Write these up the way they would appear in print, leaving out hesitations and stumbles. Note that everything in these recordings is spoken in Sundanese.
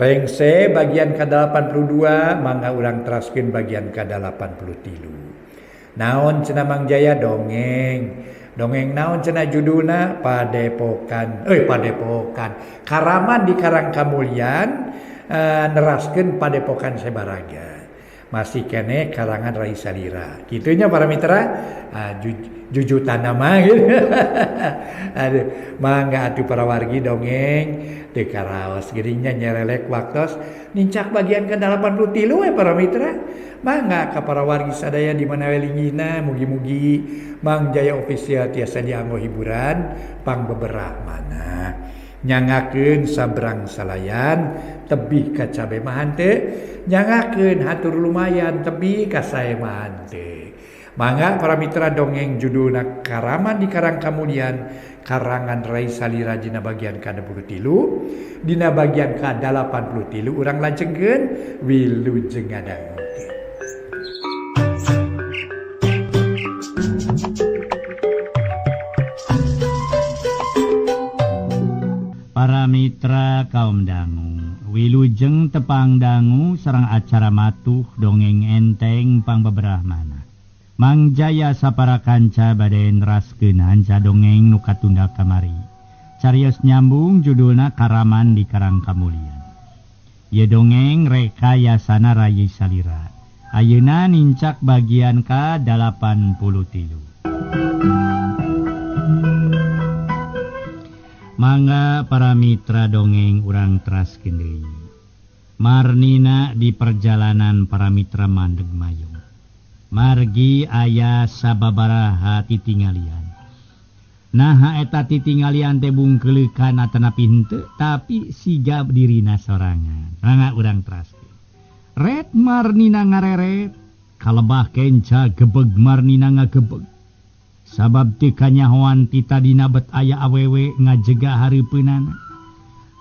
Rengse bagian ke-82 mangga urang teraskeun bagian ke-83. Naon cenah Mang Jaya dongeng. Dongeng naon cenah judulna Padepokan. Karaman di Karang Kamulyan neraskeun Padepokan Sabaraga. Masih kene karangan Rai Salira. Kitunya para mitra. Jujutan nama gitu. Aduh, mangga atuh para wargi dongeng teu karaos geuning nyerelek waktos nincak bagian ke-83 para mitra. Mangga ka para wargi sadaya di mana we linggihna mugi-mugi Mang Jaya Official tiasa dianggo hiburan pangbeberah mana. Nyangakeun sabrang salayan tebih ka cabe mahan teu, nyangakeun hatur lumayan tebih ka sae mahan teu. Mangga para mitra dongeng judulna Karaman di Karang Kamulyan karangan Rai Salira dina bagian ke-23 dina bagian ke-83 urang lajengkeun Wilujeng Ngadangu. Para mitra kaum dangu, wilujeng tepang dangu sareng acara matuh dongeng enteng pangbeberah mana. Mang Jaya sapara kanca bade neraskeun hanca dongeng nu katunda kamari. Carios nyambung judulna Karaman di Karang Kamulyan. Ieu dongeng rekayasana Rai Salira. Ayeuna nincak bagian ka-83. Mangga para mitra dongeng urang teraskeun deui. Marnina di perjalanan para mitra mandeg mayung. Margi aya sababaraha titingalian. Nah eta titingalian teh bungkeulekan atanapi henteu tapi sigap dirina sorangan. Rangga urang teraskeun. Ret Marnina ngareret, kalebah kenca gebeg Marnina ngagebeg. Sabab teu kanyahoan ti tadina bet aya awewe ngajega hareupeunana.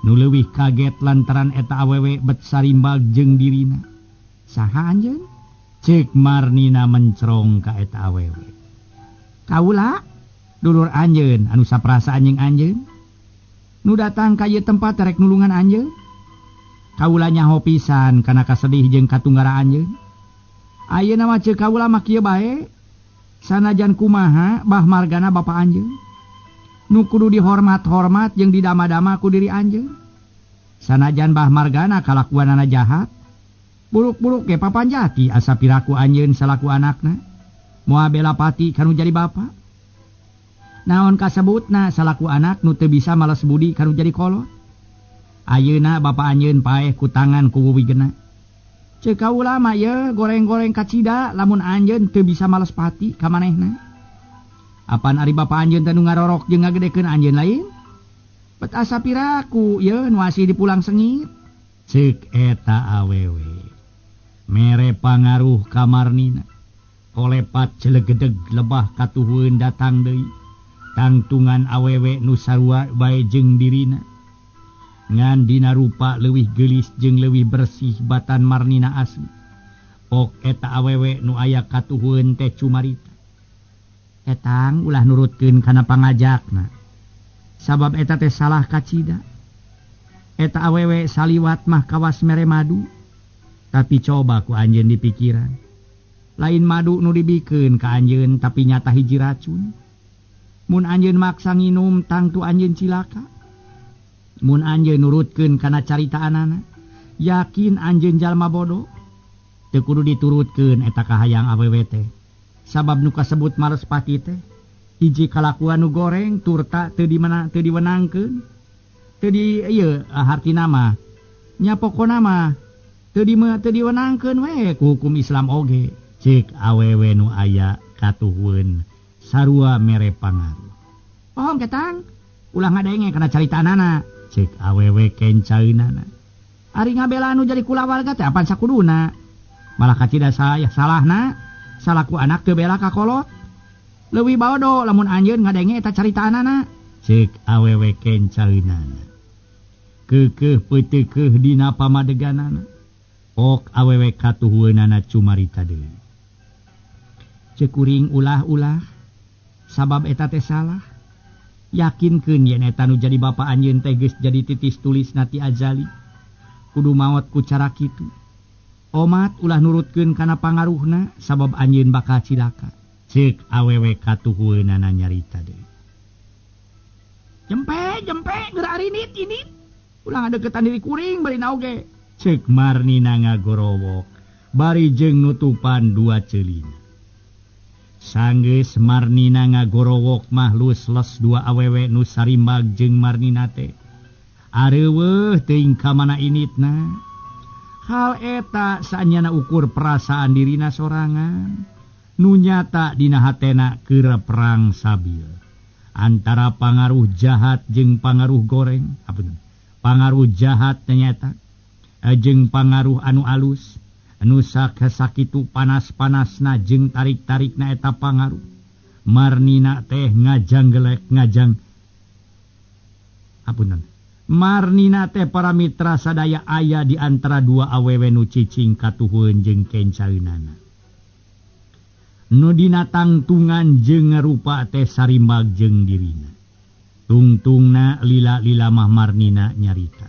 Nu leuwih kaget lantaran eta awewe bet sarimbag jeung dirina. Saha anjeun? Cek Marnina mencerong ka eta awewe. Kaula, dulur anjeun anu saprasa anjeun anjeun. Nu datang ka ieu tempat rek nulungan anjeun. Kaula nyaho pisan kana kasedih jeung katunggara anjeun. Ayeuna mah ceuk kaula mah kieu bae. Sanajan kumaha bah margana bapa anjeun. Nu kudu dihormat-hormat jeung didama-dama ku diri anjeun. Sanajan bah margana kalakuanana jahat. Buluk-buluk ge papan jati asa piraku anjeun salaku anakna. Moal bela pati kanu jadi bapa. Naon kasebutna salaku anak nu teu bisa males budi kanu jadi kolot. Ayeuna bapa anjeun paeh ku tangan ku wuwigena. Ceuk kaula mah ye goreng-goreng kacida lamun anjeun teu bisa males pati ka manehna. Apan ari bapa anjeun teh nu ngarorok jeung ngagedekeun anjeun lain? Bet asa piraku ye nu asih dipulang sengit. Ceuk eta awewe. Mere pangaruh ka Marnina. Kolepat celegedeg lebah katuhun datang deui. Tangtungan awewe nu sarua bae jeung dirina. Ngan dina rupa leuwih geulis jeung leuwih bersih batan Marnina asli. Pok eta awewe nu aya katuhun teh cumarita. Etang ulah nurutkeun kana pangajakna. Sabab eta teh salah kacida. Eta awewe saliwat mah kawas mere madu. Tapi coba ku anjeun dipikiran. Lain madu nu dibikeun ka anjeun tapi nyata hiji racun. Mun anjeun maksa nginum tangtu anjeun cilaka. Mun anjeun nurutkeun kana caritaanana, yakin anjeun jalma bodoh. Teu kudu diturutkeun eta kahayang awewe teh. Sabab nu kasebut males pati teh hiji kalakuan nu goreng turta teu diwenangkeun. Teu di ieu hartina mah nya pokona mah teu diwenangkeun we ku hukum Islam oge. Ceuk awewe nu aya katuhun sarua mere pangaruh. Pohong ketang, ulah ngadenge kana caritaanana. Ceuk awewe kencaeunana. Ari ngabela anu jadi kulawarga teh apan sakuduna. Malah kacida saya salahna, salaku anak teu bela ka kolot. Leuwih bodo lamun anjeun ngadenge eta caritaanana. Ceuk awewe kencaeunana. Keukeuh peuteukeuh dina pamadeganana. Pok awewe katuhueunana cumarita deui. Ceuk kuring ulah-ulah sabab eta teh salah. Yakinkeun yen eta nu jadi bapa anjeun teh geus jadi titis tulis nati azali. kudu maot ku cara kitu. Omat ulah nurutkeun kana pangaruhna sabab anjeun bakal cilaka. Ceuk awewe katuhueunana nyarita deui. Jempe geura arinit ini. Ulah ngadeukeutan diri kuring bari naoge. Ceuk Marnina ngagorowok bari jeung nutupan dua ceulina. Sanggeus Marnina ngagorowok mah les dua awewe nu sarimbag jeung Marnina teh. Areuweuh teuing ka mana initna. Hal eta saanyana ukur perasaan dirina sorangan. Nu nyata dina hatena keur perang sabil. Antara pangaruh jahat jeung pangaruh goreng. Pangaruh jahat ternyata jeung pangaruh anu alus. Anu sakitu panas-panasna jeung tarik-tarikna eta pangaruh. Marnina teh Marnina teh para mitra sadaya aya di antara dua awewe nu cicing katuhun jeung kencaeunana. Nu dina tangtungan jeung rupa teh sarimbag jeung dirina. Tungtungna lila-lila mah Marnina nyarita.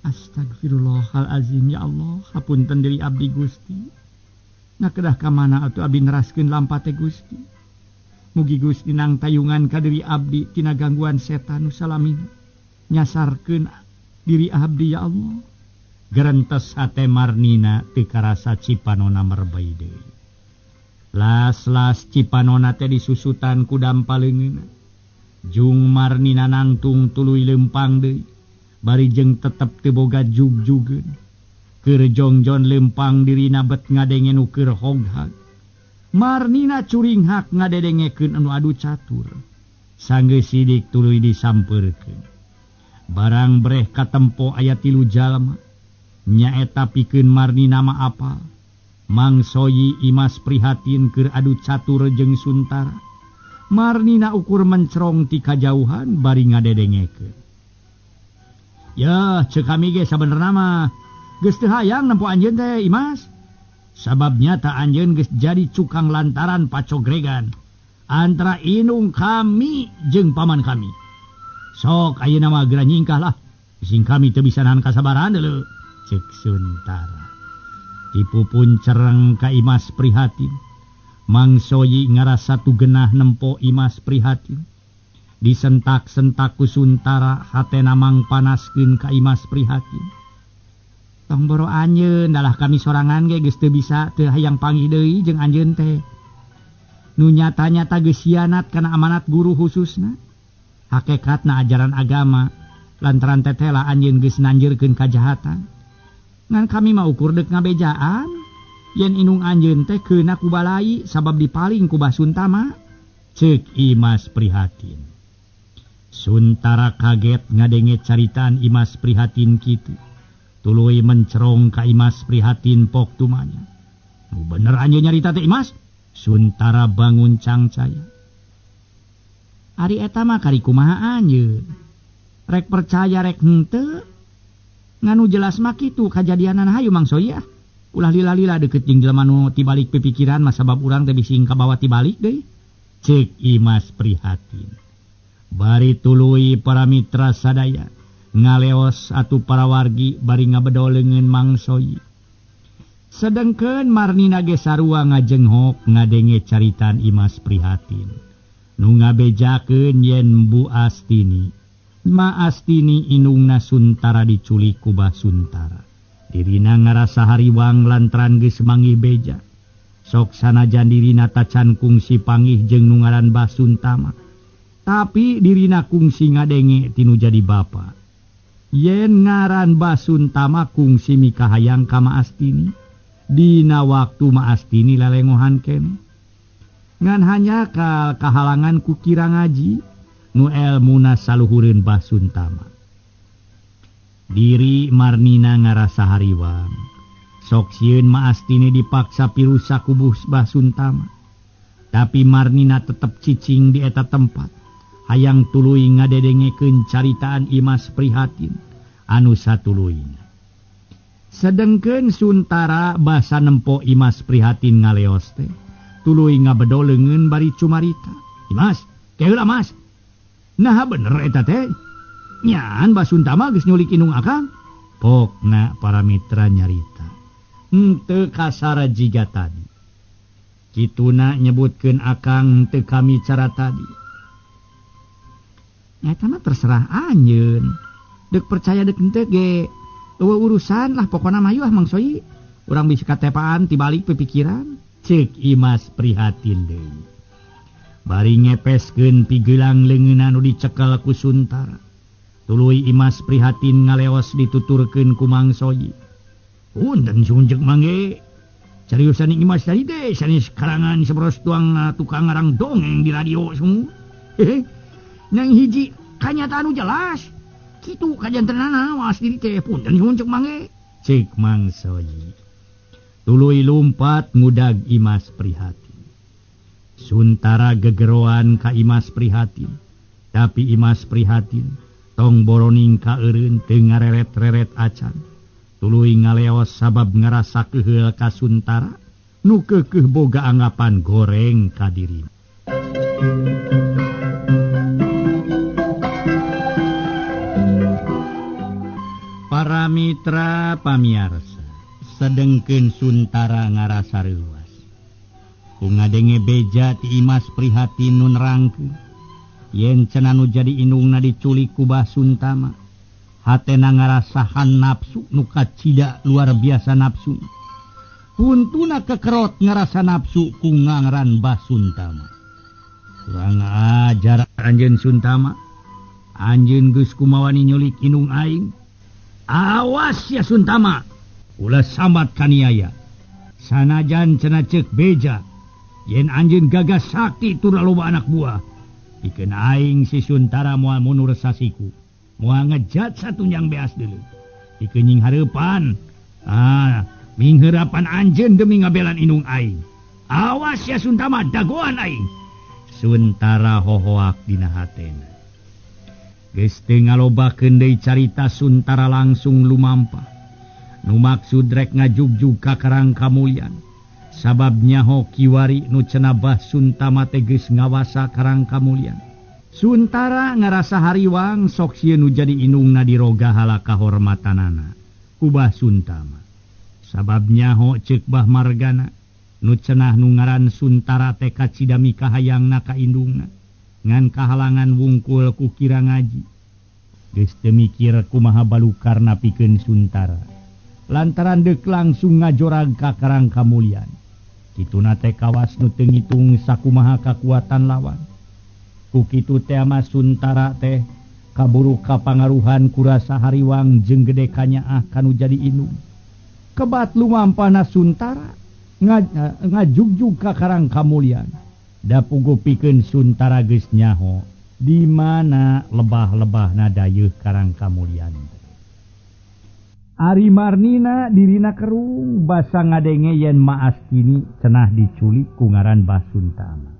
Astagfirullahalazim ya Allah, hapunten deui abdi Gusti. Nakedah ka mana atuh abdi neraskeun lampa teh Gusti. Mugi Gusti nang tayungan ka deui abdi tina gangguan setan nu salamina. Nyasarkeun diri abdi ya Allah. Gerentes hate Marnina teu karasa cipanona merbay deui. Las-las cipanona teh disusutan ku dampaleungeunna. Jung Marnina nangtung tuluy lempang deui. Bari jeung tetep teu boga jug-jugeun. Keur jongjon lempang dirina bet ngadenge nu keur hoghag. Marnina curing hak ngadedengekeun anu adu catur. Sanggeus sidik tuluy disampeurkeun. Barang breh katempo aya 3 jalma. Nyaeta pikeun Marnina mah apal. Mangsoyi Imas prihatin keur adu catur jeung Suntara. Marnina ukur mencrong ti kajauhan bari ngadedengekeun. Ya, ceuk kami ge sabenerna mah geus teu hayang nempo anjeun teh Imas. Sababnya ta anjeun geus jadi cukang lantaran pacogregan antara indung kami jeung paman kami. Sok ayeuna mah geura nyingkah lah. Sing kami teu bisa nahan kasabaran deuleu, ceuk Suntara. Dipupun cereng ka Imas prihatin. Mangsoyi ngarasa tugenah nempo Imas prihatin. Disentak-sentak ku Suntara hatena mangpanaskeun ka Imas prihatin. Tong boro anjeun dalah kami sorangan ge geus teu bisa teu hayang panggih deui jeung anjeun teh. Nu nyata-nyata geus hianat kana amanat guru khususna. Hakikatna ajaran agama lantaran tetela anjeun geus nanjeurkeun kajahatan. Ngan kami mah ukur deuk ngabejaan yen inung anjeun teh keuna ku balai sabab dipaling ku Basuntama, ceuk Imas prihatin. Suntara kaget ngadenge caritaan Imas prihatin kitu. Tuluy mencerong ka Imas prihatin pok tumanya. Nu bener anjeun nyarita teh Imas? Suntara bangun cangcaya. Ari eta mah kari kumaha anjeun. Rek percaya rek henteu. Nganu jelas mah kitu kajadianan hayu mangsoy ya. Ulah lila-lila deukeut jeung jelema nu tibalik pipikiran mah sabab urang teh bising kabawa tibalik deui. Ceuk Imas prihatin. Bari tuluy para mitra sadaya ngaleos atuh para wargi bari ngabedoleungeun mangsoy. Sedengkeun Marnina ge sarua ngajenghok ngadenge caritaan Imas prihatin. Nu ngabejakeun yen Bu Astini, Ma Astini inungna Suntara diculik ku Basuntara. Dirina ngarasa hariwang lantaran geus manggih beja. Sok sanajan dirina tacan kungsi panggih jeung nu ngaran Basuntama. Tapi dirina kungsi ngadenge tinu jadi bapa. Yen ngaran Basuntama kungsi mikahayang ka Ma Astini. Dina waktu Ma Astini lelengohan kene. Ngan hanya kahalangan ku kira ngaji nu elmuna saluhureun Basuntama. Diri Marnina ngarasa hariwang. Sok sieun Ma Astini dipaksa pirusa ku Basuntama. Tapi Marnina tetep cicing di eta tempat. Hayang tuluy ngadedengekeun caritaan Imas prihatin anu satuluyna. Sedengkeun Suntara basa nempo Imas prihatin ngaleos teh. Tuluy ngabedoleungeun bari cumarita. Imas, keula Mas. Nah bener eta teh. Nyaan Basuntama geus nyulik indung akang. Pokna para mitra nyarita henteu kasar jiga tadi. Kituna nyebutkeun akang teu kami cara tadi. Eta mah terserah anjeun. Dek percaya dek henteu ge eueuh urusan lah pokona mah yuh Mang Soyi. Urang bisa katepaan tibalik pipikiran. Ceuk Imas prihatin deui. Bari ngepeskeun pigelang leungeunna nu dicekel ku Suntara. Tuluy Imas prihatin ngaleos dituturkeun ku Mang Soyi. Punten sunjek mangge. Cariusan Imas tadi teh sanes karangan sabros tuang tukang ngarang dongeng di radio semua. Nang hiji kanyataan nu jelas. Kitu kajantenana waas diri teh punten sunjek mangge. Ceuk Mang Soyi. Tuluy lumpat ngudag Imas prihatin. Suntara gegeroan ka Imas prihatin. Tapi Imas prihatin tong boroning ka eureun teu ngareret-reret acan. Tuluy ngaleos sabab ngarasa keheul ka Suntara nu keukeuh boga anggapan goreng ka dirina. Para mitra pamiarsa sedengkeun Suntara ngarasa reuas. Ku ngadenge beja ti Imas prihatin nu nerangkeun yen cenah nu jadi indungna diculik ku Bah Suntama. Hatena ngarasahan nafsu nu kacida luar biasa nafsu. Huntuna kekerot ngarasa nafsu ku ngangran Bah Suntama. Kurang ajar anjeun Suntama. Anjeun geus kumawani nyulik indung aing. Awas ya Suntama. Ulah sambat kaniaya. Sanajan cenah ceuk beja. Yen anjeun gagas sakti tura loba anak buah. Pikeun aing si Suntara moal mundur sasiku. Moal ngejat satunyang beas dulu. Dikenying hareupan. Mingharapan anjeun demi ngabelan indung aing. Awas ya Suntama dagoan aing. Suntara hohoak dina hatena. Geus teu ngalobakeun deui carita Suntara langsung lumampah. Nu maksud rek ngajugjug ka karang kamulyan. Sabab nyaho kiwari nu cenah Bah Suntama teh geus ngawasa karang kamulyan. Suntara ngarasa hariwang sok sieun nu jadi indungna diroga hala kahormatanana ku Bah Suntama. Sabab nyaho ceuk Bah Margana nu cenah nu ngaran Suntara teh kacidami kahayangna ka indungna ngan kahalangan wungkul ku kira ngaji. Geus teu mikir kumaha balukarna pikeun Suntara. Lantaran deuk langsung ngajorag ka karang kamulyan. Kituna teh kawas nu teu ngitung sakumaha kakuatan lawan. Ku kitu teh mah Suntara teh kaburu kapangaruhan kurasa hariwang jeung gede kanyaah kanu jadi indung. Kebat lumampahna Suntara ngajugjug ka karang kamulyan. Da puguh pikeun Suntara geus nyaho di mana lebah-lebahna dayeuh karang kamulyan. Ari Marnina dirina kerung basa ngadenge yen Maas kini cenah diculik ku ngaran Bah Suntama.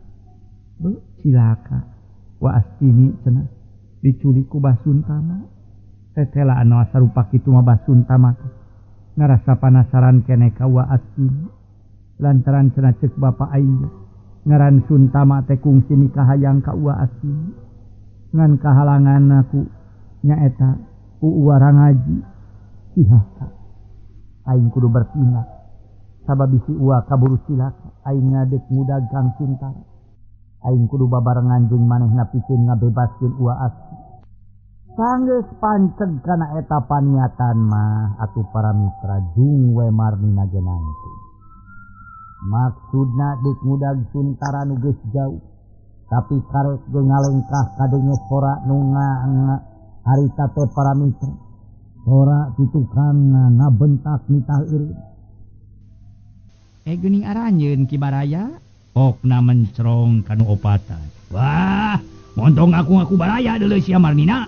Cilaka. Waas kini cenah diculik ku Bah Suntama. Tetela anu sarupa kitu mah Bah Suntama teh ngarasa panasaran keneh ka Waas kini. Lantaran cenah ceuk bapa aing ngaran Suntama teh kungsi nikahayang ka Waas kini. Ngan kahalangan aku nyaeta ku warang ngaji. Cilaka. Aing kudu bertindak. Sabab bisi uwa kaburu cilaka. Aing ngadek ngudag Kang Suntara. Aing kudu babarengan jeung manehna pikeun ngabebaskeun uwa asli. Sanggeus panceg kana eta paniatan mah atuh para mitra jung we Marnina genangkeun. Maksudna dek ngudag Suntara nu geus jauh. Tapi karek ge ngalengkah kadenge sora nu harita teh para mitra. Ora titukanna ngabentak nitah eureun. Geuning aranjeun Ki Baraya. Pokna mencrong kanu opatan. Wah, montong ngaku-ngaku baraya deuleu sia Marnina.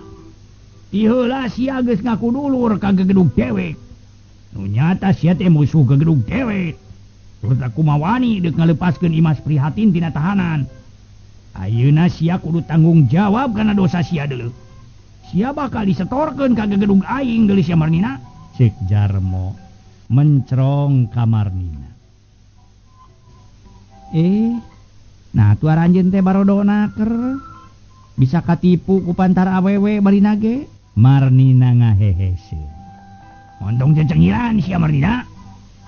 Ti heula sia geus ngaku dulur ka gegedug dewek. Nu nyata sia teh musuh gegedug dewek. Turut aku mawani deuk ngalepaskeun Imas prihatin tina tahanan. Ayeuna sia kudu tanggung jawab kana dosa sia deuleu. Sia bakal disetorkeun ka gegedug aing deuleu sia Marnina. Ceuk Jarmo mencrong ka Marnina. Nah tu aranjeun teh barodona keur bisa katipu ku pantara awewe barina ge. Marnina ngaheheseun. Montong cecengiran sia Marnina.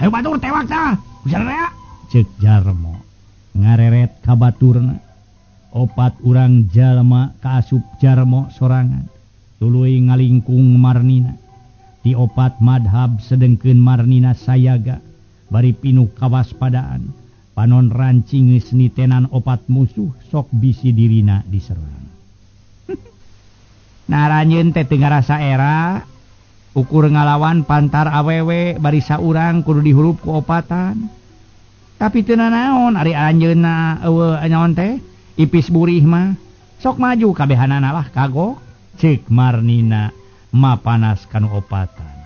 Ayo batur tewak tah. Usara. Cek Jarmo ngareret ka baturna. Opat urang jalma kaasup Jarmo sorangan. Tuluy ngalingkung Marnina. Di opat madhab sedengkeun Marnina sayaga. Bari pinuh kawaspadaan. Panon rancing geus nitenan opat musuh sok bisi dirina diserang. Naranjeun teh teu ngarasa era. Ukur ngalawan pantar awewe bari saurang kudu dihurup ku opatan. Tapi teu naon ari anjeunna eueuh naon teh ipis burih mah sok maju kabehanana lah kagok. Cek Marnina mapanas kanu opatan.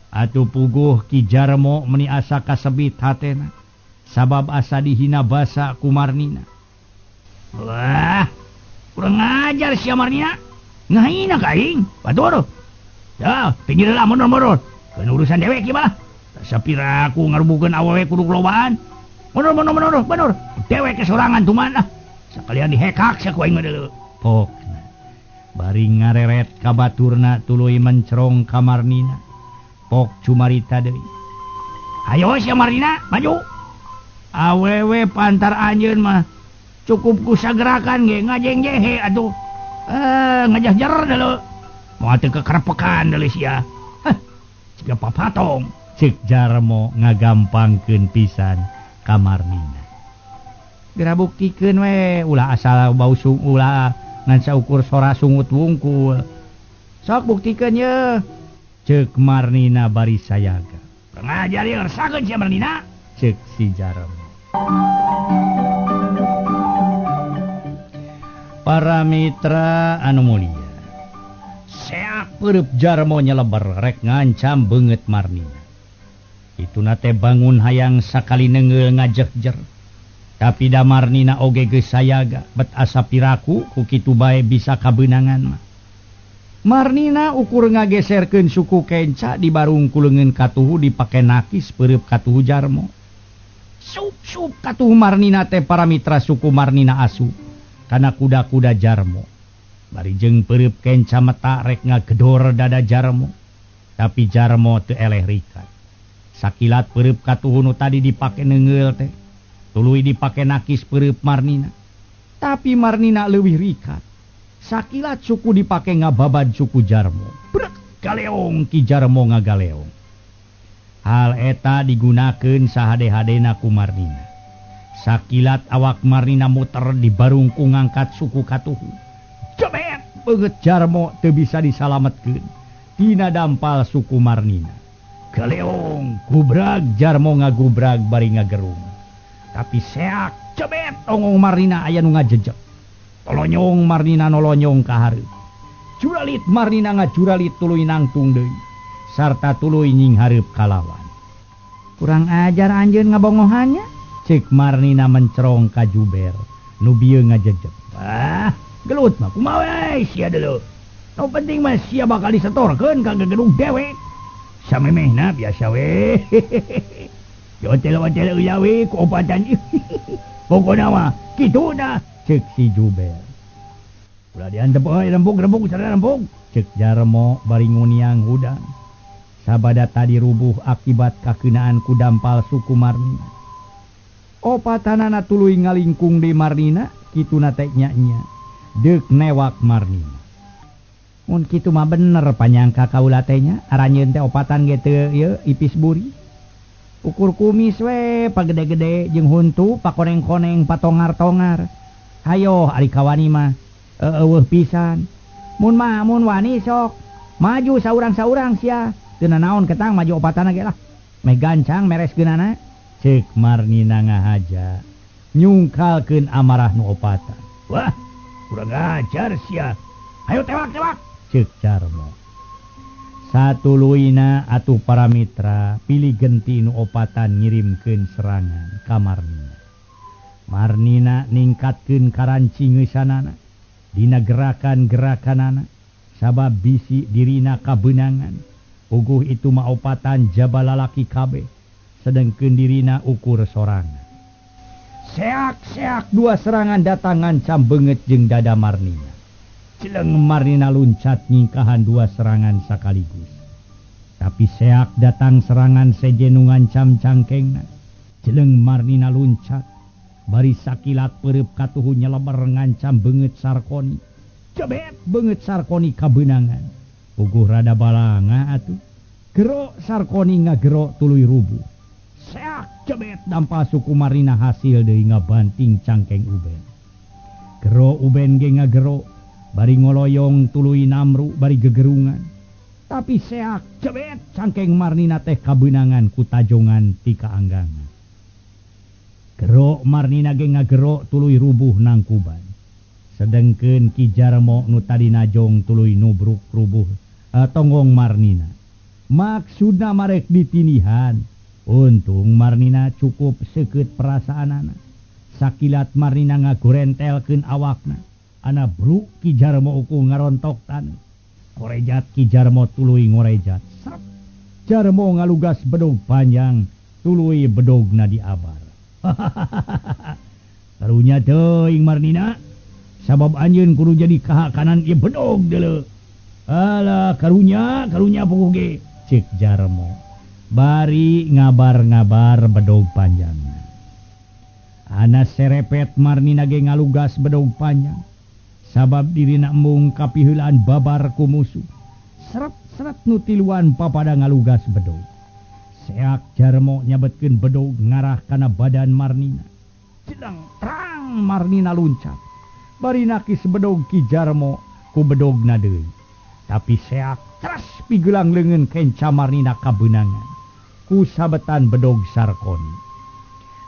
Atuh puguh Ki Jarmo meuni asa kasebit hatena. Sabab asa dihina basa ku Marnina. Wah, kurang ajar sia Marnina. Ngahina ka aing. Batur. Ya, pinggir lah mundur. Keun urusan dewek ieu mah. Sapira aku ngarubukeun awewe kudu kelobaan. Mundur. Dewek kesorangan tuman ah. Sakalian dihekak sia ku aing mah deuleu. Pokna. Bari ngareret ka baturna tuluy mencerong ka Marnina. Pok cumarita deui. Ayo sia Marnina, maju. Awewe pantar anjeun mah cukup ku sagerakan ge ngajeng jehe atuh. Ngajahjar deuleu. Moal teu kekerepekan deuleu sia. Ciga papatong. Cek Jarmo ngagampangkeun pisan ka Marnina. Geura buktikeun we ulah asal bau ulah ngan saukur sora sungut wungkul. Sok buktikeun ye. Cek Marnina bari sayaga. Pengajar ye ngersakeun sia Marnina. Cek si Jarmo. Para mitra anu mulia. Seak peureub Jarmo nyeleber rek ngancam beungeut Marnina. Ituna teh bangun hayang sakali neungeul ngajehjer. Tapi da Marnina oge geus sayaga bet asa piraku ku kitu bae bisa kabeunangan mah. Marnina ukur ngageserkeun suku kenca di barung kuleungeun katuhu dipake nakis peureub katuhu Jarmo. Sup katuhu Marnina teh para mitra suku Marnina asup kana kuda-kuda Jarmo. Bari jeung peureub kenca meta rek ngagedor dada Jarmo. Tapi Jarmo teu eleh rikat. Sakilat peureub katuhu nu tadi dipake neungeul teh tuluy dipake nakis peureub Marnina. Tapi Marnina leuwih rikat. Sakilat suku dipake ngababad suku Jarmo. Brek galeong Ki Jarmo ngagaleong. Hal eta digunakeun sahade-hadena ku Marnina. Sakilat awak Marnina muter di barung ku ngangkat suku katuhu. Jebet beungeut Jarmo teu bisa disalametkeun tina dampal suku Marnina. Galeong gubrag Jarmo ngagubrag bari ngagerung. Tapi seak jebet ongong Marnina aya nu ngajejeg. Tolonyong Marnina nolonyong ka hareup. Juralit Marnina ngajuralit tuluy nangtung deui. Sarta tuluy nying hareup kalawan. Kurang ajar anjeun ngabongohannya. Cek Marnina mencerong ka Juber nu bieu ngajejeg. Wah, gelut mah kumaha we sia deuleu. Nu penting mah sia bakal disetorkeun ka gegedung dewek. Samemehna biasa we. Jotel-otel eulah we ku opatan. Pokona mah kitu dah. Cek si Juber. Ulah diantep euy rembug sadaya rembug. Cek Jarmo bari nguniang hudang. Sabada tadi rubuh akibat kakeunaan ku dampal suku Marnina. Opatanana tuluy ngalingkung di Marnina kituna teh nya-nya. Deuk newak Marnina. Mun kitu mah bener panyangka kaula teh nya aranjeun teh opatan ge teu ieu ipis buri. Ukur kumis we pagede-gede jeung huntu pakoneng-koneng patongar-tongar. Hayo ari kawani mah eueuh pisan. Mun wani sok maju saurang-saurang sia. Teu naon ketang maju opatana ge lah. Meh gancang meres geunana. Cek Marnina ngahaja nyungkalkeun amarah nu opatan. Wah, kurang ajar sia. Hayo tewak. Cek Jarmo. Satuluyna atuh para mitra pilih genti nu opatan ngirimkeun serangan ka Marnina. Marnina ningkatkeun karanci ngeusanana dina gerakan-gerakanana sabab bisi dirina kabeunangan. Puguh itu mah opatan jaba lalaki kabeh sedengkeun dirina ukur sorangan. Seak-seak dua serangan datang ngancam beungeut jeung dada Marnina. Cileng Marnina luncat nyingkahan dua serangan sakaligus. Tapi seak datang serangan sejen ngancam cangkengna. Jeleng Marnina luncat. Bari sakilat pereup katuhu nyeleber ngancam beungeut Sarkoni. Cebet beungeut Sarkoni kabeunangan. Puguh rada balanga atuh. Gero Sarkoni ngagero tuluy rubuh. Seak cebet dampa suku Marnina hasil deui ngabanting cangkeng Uben. Gero Uben ge ngagero bari ngoloyong tuluy namru bari gegerungan. Tapi seak cebet cangkeng Marnina teh kabeunangan ku tajongan ti kaanggangan. Gero Marnina ge ngagero tuluy rubuh nang kuban. Sedengkeun Ki Jarmo nu tadi najong tuluy nubruk rubuh tonggong Marnina. Maksudna marek ditinihan. Untung Marnina cukup seukeut perasaanana. Sakilat Marnina ngagorentelkeun awakna. Ana bruk Ki Jarmo uku ngarontok taneuh. Korejat Ki Jarmo tuluy ngorejat. Sap. Jarmo ngalugas bedog panjang tuluy bedogna diabar. Karunya teuing Marnina. Sabab anjeun kudu jadi kahakanan ieu bedog deuleu. Alah karunya puguh ge cek Jarmo. Bari ngabar-ngabar bedog panjangna. Ana serepet Marnina ge ngalugas bedog panjang. Sabab dirina embung kapiheulaan babar ku musuh. Seret-seret nu tiluan papada ngalugas bedog. Seak Jarmo nyabetkeun bedog ngarah kana badan Marnina. Jedang terang Marnina luncat. Bari nakis bedog Ki Jarmo ku bedogna deui. Tapi seak teras pigelang leungeun kenca Marnina kabeunangan. Ku sabetan bedog Sarkoni.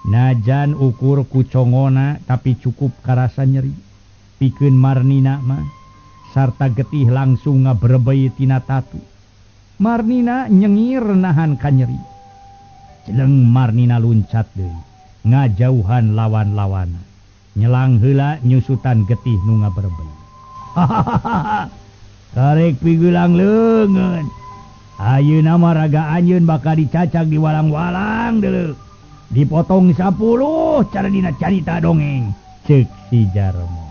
Najan ukur ku congona tapi cukup karasa nyeri. Pikeun Marnina mah sarta getih langsung ngaberebei tina tatu. Marnina nyengir nahan ka nyeri. Jeleng Marnina luncat deui ngajauhan lawan-lawana. Nyelang heula nyusutan getih nu ngaberebei. Karek pigelang leungeun. Ayeuna mah raga anjeun bakal dicacak di walang-walang deuleu. Dipotong 10 cara dina carita dongeng. Ceuk si Jarmo.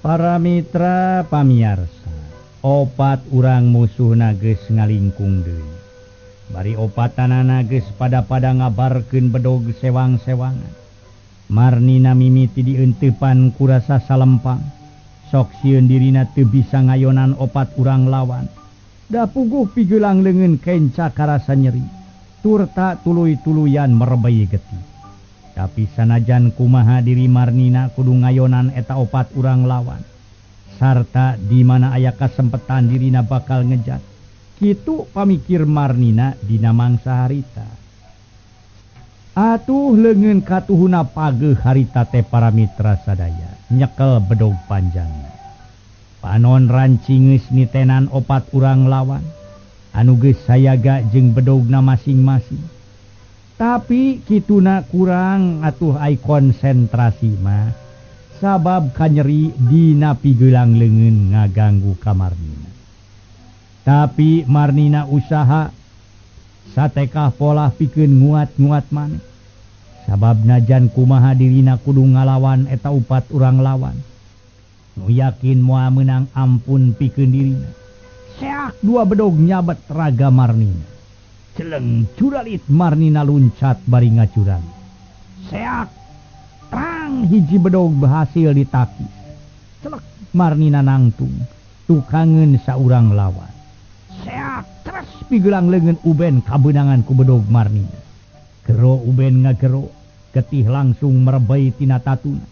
Para mitra pamiarsa, opat urang musuhna geus ngalingkung deui. Bari opatanana geus pada-pada ngabarkeun bedog sewang-sewangan. Marnina mimiti dieunteupan ku rasa salempang. Sok sieun dirina teu bisa ngayonan opat urang lawan. Da puguh pigelang leungeun kenca karasa nyeri. Turta tuluy-tuluyan merebei getih. Tapi sanajan kumaha diri Marnina kudu ngayonan eta opat urang lawan. Sarta di mana aya kasempetan dirina bakal ngejat. Kitu pamikir Marnina dina mangsa harita. Atuh leungeun katuhuna pageuh harita teh para mitra sadaya nyekel bedog panjangna. Panon rancingeus nitenan opat urang lawan anu geus sayaga jeung bedogna masing-masing. Tapi kituna kurang atuh ai konsentrasi mah sabab kanyeri dina pigelang leungeun ngaganggu ka Marnina. Tapi Marnina usaha satekah pola pikeun nguat-nguat maneh. Sabab najan kumaha dirina kudu ngalawan eta opat urang lawan. Nu yakin moal meunang ampun pikeun dirina. Seak dua bedog nyabet raga Marnina. Celeng curalit Marnina luncat bari ngacurang. Seak terang hiji bedog berhasil ditakis. Celek Marnina nangtung tukangeun saurang lawan. Seak teras pigelang leungeun Uben kabeunangan ku bedog Marnina. Gero Uben ngagero getih langsung merebei tina tatuna.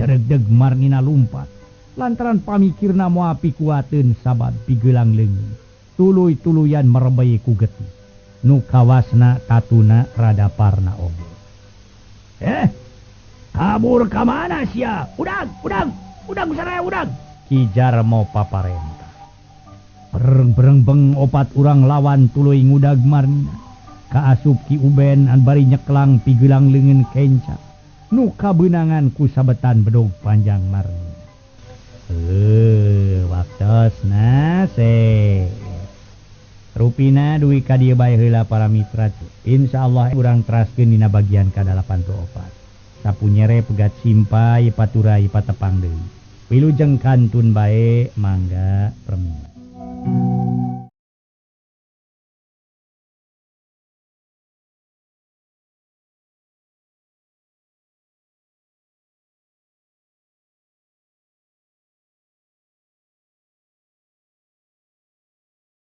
Deregdeg Marnina lumpat lantaran pamikirna moal pikuateun sabab pigelang leungeun tuluy-tuluyan merebei ku getih. Nu kawasna tatuna rada parna oge. Kabur ka mana sia? Udag saraya udag. Ki Jarmo paparentah. Bereng-bereng opat urang lawan tuluy ngudag Marnina. Kaasup Ki Uben an bari nyeklang pigelang leungeun kenca. Nu kabeunangan ku sabetan bedog panjang Marnina. Waktosna se. Rupina duwi ka dieu bae heula para mitra. Insyaallah urang teraskeun dina bagian ka-84. Sapunyere pegat simpai paturai patepang deui. Wilujeng kantun bae mangga